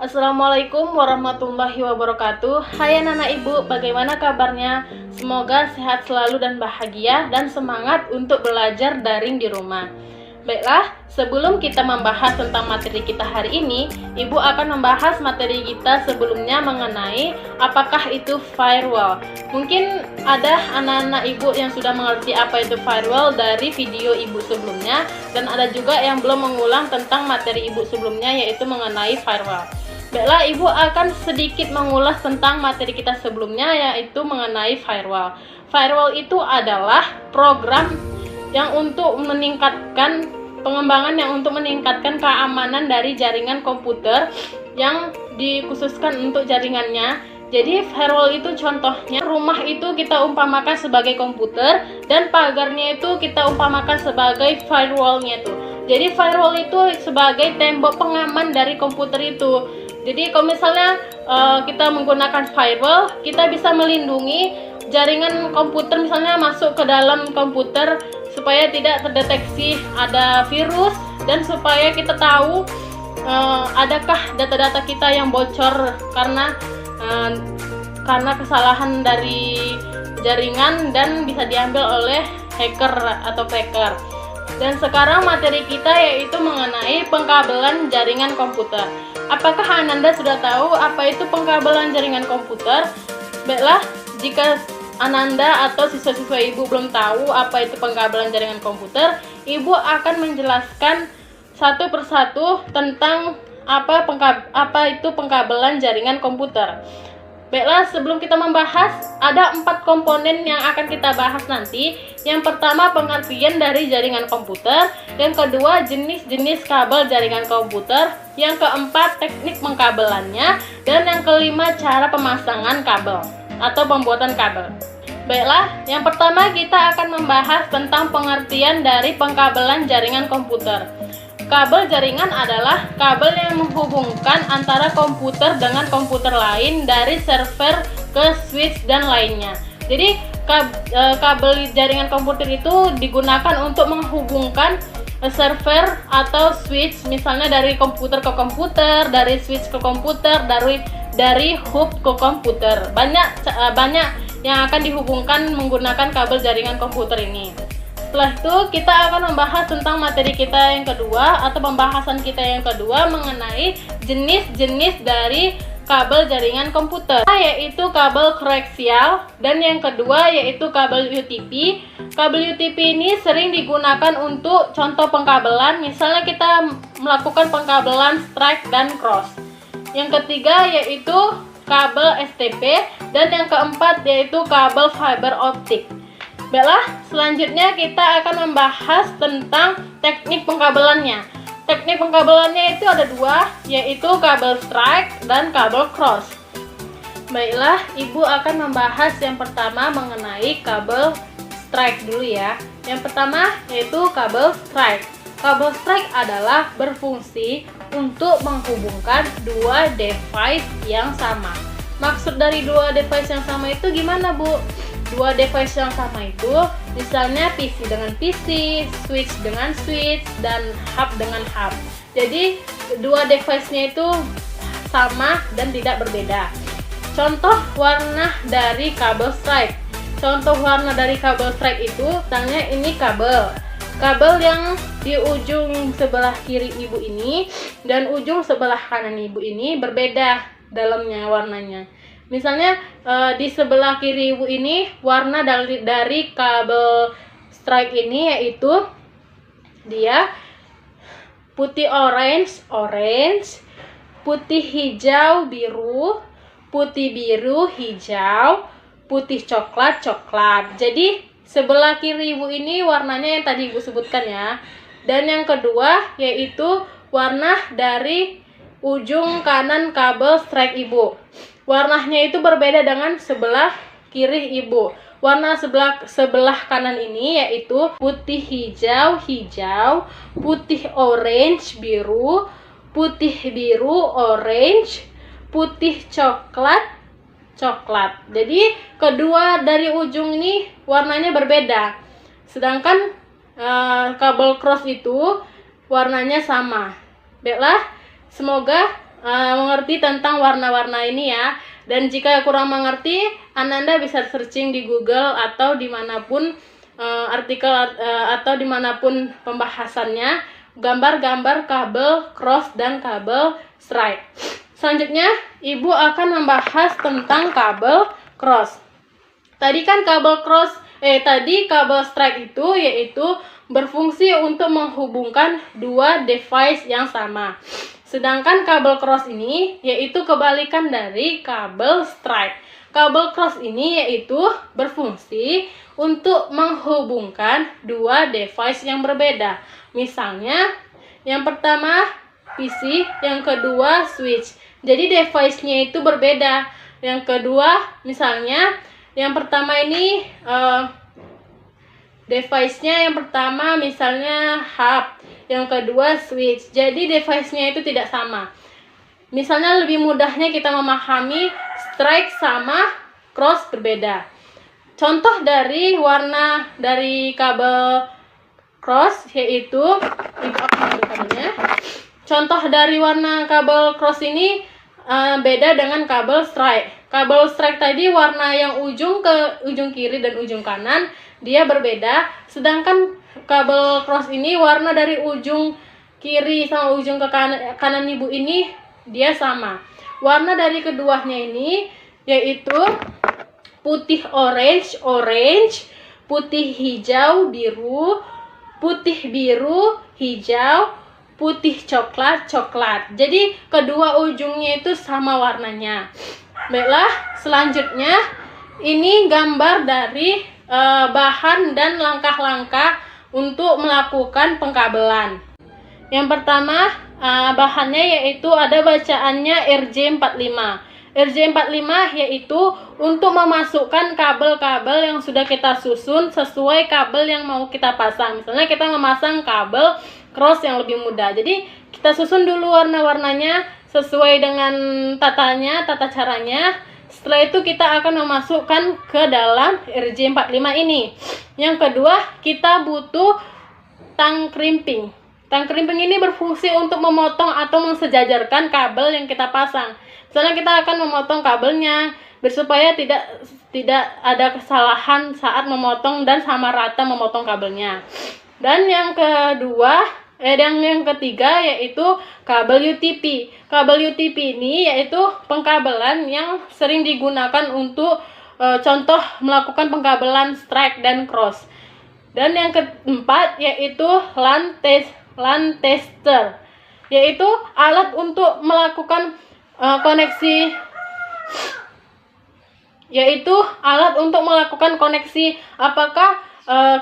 Assalamualaikum warahmatullahi wabarakatuh. Hai anak-anak ibu, bagaimana kabarnya? Semoga sehat selalu dan bahagia dan semangat untuk belajar daring di rumah. Baiklah, sebelum kita membahas tentang materi kita hari ini, ibu akan membahas materi kita sebelumnya mengenai apakah itu firewall. Mungkin ada anak-anak ibu yang sudah mengerti apa itu firewall dari video ibu sebelumnya, dan ada juga yang belum mengulang tentang materi ibu sebelumnya, yaitu mengenai firewall. Baiklah, ibu akan sedikit mengulas tentang materi kita sebelumnya, yaitu mengenai firewall. Firewall itu adalah program yang untuk meningkatkan pengembangan yang untuk meningkatkan keamanan dari jaringan komputer yang dikhususkan untuk jaringannya. Jadi firewall itu contohnya, rumah itu kita umpamakan sebagai komputer dan pagarnya itu kita umpamakan sebagai firewallnya itu. Jadi firewall itu sebagai tembok pengaman dari komputer itu. Jadi kalau misalnya kita menggunakan firewall, kita bisa melindungi jaringan komputer misalnya masuk ke dalam komputer supaya tidak terdeteksi ada virus, dan supaya kita tahu adakah data-data kita yang bocor karena kesalahan dari jaringan dan bisa diambil oleh hacker atau cracker. Dan sekarang materi kita yaitu mengenai pengkabelan jaringan komputer. Apakah Ananda sudah tahu apa itu pengkabelan jaringan komputer? Baiklah, jika Ananda atau siswa-siswa ibu belum tahu apa itu pengkabelan jaringan komputer, ibu akan menjelaskan satu persatu tentang apa itu pengkabelan jaringan komputer. Baiklah, sebelum kita membahas, ada 4 komponen yang akan kita bahas nanti. Yang pertama, pengertian dari jaringan komputer. Yang kedua, jenis-jenis kabel jaringan komputer. Yang keempat, teknik pengkabelannya. Dan yang kelima, cara pemasangan kabel atau pembuatan kabel. Baiklah, yang pertama kita akan membahas tentang pengertian dari pengkabelan jaringan komputer. Kabel jaringan adalah kabel yang menghubungkan antara komputer dengan komputer lain dari server ke switch dan lainnya. Jadi kabel jaringan komputer itu digunakan untuk menghubungkan server atau switch, misalnya dari komputer ke komputer, dari switch ke komputer, dari hub ke komputer. Banyak yang akan dihubungkan menggunakan kabel jaringan komputer ini. Setelah itu kita akan membahas tentang materi kita yang kedua atau pembahasan kita yang kedua mengenai jenis-jenis dari kabel jaringan komputer, yaitu kabel koaksial, dan yang kedua yaitu kabel UTP. Kabel UTP ini sering digunakan untuk contoh pengkabelan, misalnya kita melakukan pengkabelan strike dan cross. Yang ketiga yaitu kabel STP, dan yang keempat yaitu kabel fiber optik. Baiklah, selanjutnya kita akan membahas tentang teknik pengkabelannya. Teknik pengkabelannya itu ada 2, yaitu kabel strike dan kabel cross. Baiklah, ibu akan membahas yang pertama mengenai kabel strike dulu ya. Yang pertama yaitu kabel strike. Kabel strike adalah berfungsi untuk menghubungkan 2 device yang sama. Maksud dari 2 device yang sama itu gimana, Bu? 2 device yang sama itu misalnya PC dengan PC, switch dengan switch, dan hub dengan hub. Jadi 2 device-nya itu sama dan tidak berbeda. Contoh warna dari kabel strike. Contoh warna dari kabel strike itu, misalnya ini kabel yang di ujung sebelah kiri ibu ini dan ujung sebelah kanan ibu ini berbeda dalamnya warnanya. Misalnya di sebelah kiri ibu ini warna dari kabel strike ini yaitu dia putih orange, putih hijau biru, putih biru hijau, putih coklat. Jadi sebelah kiri ibu ini warnanya yang tadi ibu sebutkan ya. Dan yang kedua yaitu warna dari ujung kanan kabel strike ibu. Warnanya itu berbeda dengan sebelah kiri ibu. Warna sebelah kanan ini yaitu putih hijau, putih orange biru, putih biru orange, putih coklat. Jadi kedua dari ujung ini warnanya berbeda. Sedangkan kabel cross itu warnanya sama. Baiklah, semoga mengerti tentang warna-warna ini ya. Dan jika kurang mengerti, Ananda bisa searching di Google atau dimanapun artikel atau dimanapun pembahasannya, gambar-gambar kabel cross dan kabel stripe. Selanjutnya, Ibu akan membahas tentang kabel cross. Tadi kan kabel stripe itu yaitu berfungsi untuk menghubungkan dua device yang sama. Sedangkan kabel cross ini yaitu kebalikan dari kabel stripe. Kabel cross ini yaitu berfungsi untuk menghubungkan dua device yang berbeda. Misalnya, yang pertama PC, yang kedua switch. Jadi device-nya itu berbeda. Yang kedua, misalnya yang pertama ini device-nya yang pertama misalnya hub, yang kedua switch. Jadi device-nya itu tidak sama. Misalnya lebih mudahnya kita memahami strike sama cross berbeda. Contoh dari warna dari kabel cross yaitu contoh dari warna kabel cross ini beda dengan kabel stripe. Kabel stripe tadi warna yang ujung ke ujung kiri dan ujung kanan dia berbeda, sedangkan kabel cross ini warna dari ujung kiri sama ujung ke kanan Ibu ini dia sama. Warna dari keduanya ini yaitu putih orange, putih hijau biru, putih biru hijau, putih coklat coklat. Jadi kedua ujungnya itu sama warnanya. Baiklah, selanjutnya ini gambar dari bahan dan langkah-langkah untuk melakukan pengkabelan. Yang pertama, bahannya yaitu ada bacaannya RJ45. RJ45 yaitu untuk memasukkan kabel-kabel yang sudah kita susun sesuai kabel yang mau kita pasang. Misalnya kita memasang kabel cross yang lebih mudah. Jadi kita susun dulu warna-warnanya sesuai dengan tata caranya. Setelah itu kita akan memasukkan ke dalam RJ45 ini. Yang kedua, kita butuh tang krimping. Tang krimping ini berfungsi untuk memotong atau mensejajarkan kabel yang kita pasang. Misalnya kita akan memotong kabelnya supaya tidak ada kesalahan saat memotong dan sama rata memotong kabelnya. Dan yang ketiga yaitu kabel UTP. Kabel UTP ini yaitu pengkabelan yang sering digunakan untuk contoh melakukan pengkabelan strike dan cross. Dan yang keempat yaitu LAN tester, yaitu alat untuk melakukan koneksi apakah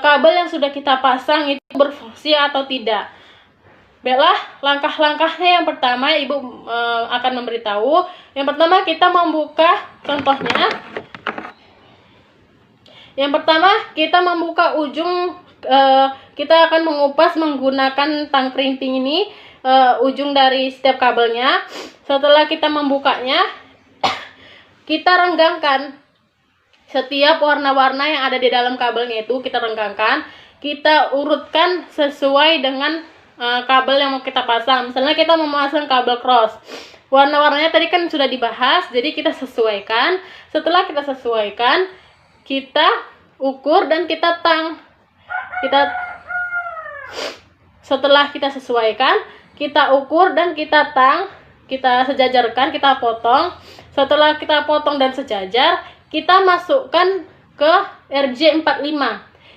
kabel yang sudah kita pasang itu berfungsi atau tidak. Baiklah, langkah-langkahnya yang pertama Ibu akan memberitahu. Yang pertama kita membuka contohnya. Yang pertama kita membuka ujung, kita akan mengupas menggunakan tang krimping ini ujung dari setiap kabelnya. Setelah kita membukanya, kita renggangkan setiap warna-warna yang ada di dalam kabelnya itu kita renggangkan, kita urutkan sesuai dengan kabel yang mau kita pasang. Misalnya kita memasang kabel cross, warna-warnanya tadi kan sudah dibahas, jadi kita sesuaikan. Setelah kita sesuaikan, kita ukur dan kita tang. Setelah kita sesuaikan, kita ukur dan kita tang, kita sejajarkan, kita potong. Setelah kita potong dan sejajar, kita masukkan ke RJ45.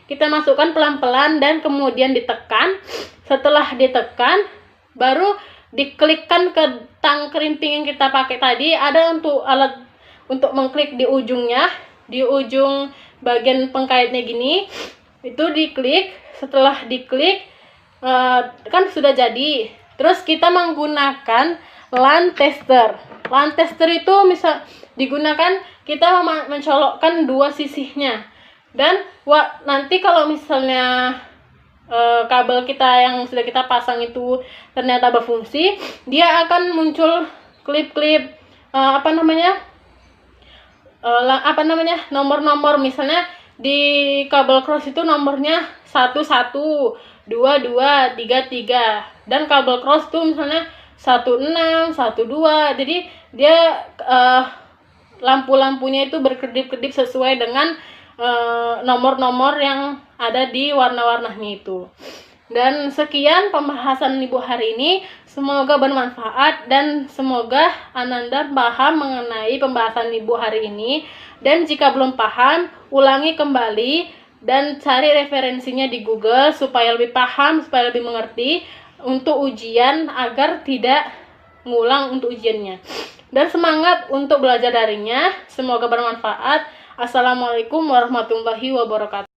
Kita masukkan pelan-pelan dan kemudian ditekan. Setelah ditekan, baru diklikkan ke tang krimping yang kita pakai tadi. Ada untuk alat untuk mengklik di ujungnya, di ujung bagian pengkaitnya gini. Itu diklik. Setelah diklik, kan sudah jadi. Terus kita menggunakan LAN tester. LAN tester itu misal digunakan kita mencolokkan dua sisinya. Dan nanti kalau misalnya kabel kita yang sudah kita pasang itu ternyata berfungsi, dia akan muncul klip-klip nomor-nomor. Misalnya di kabel cross itu nomornya 11, 22, 33, dan kabel cross itu misalnya 16, 12. Jadi dia lampu-lampunya itu berkedip-kedip sesuai dengan nomor-nomor yang ada di warna-warnanya itu. Dan sekian pembahasan Ibu hari ini. Semoga bermanfaat dan semoga Ananda paham mengenai pembahasan Ibu hari ini. Dan jika belum paham, ulangi kembali dan cari referensinya di Google supaya lebih paham, supaya lebih mengerti untuk ujian agar tidak ngulang untuk ujiannya. Dan semangat untuk belajar darinya. Semoga bermanfaat. Assalamualaikum warahmatullahi wabarakatuh.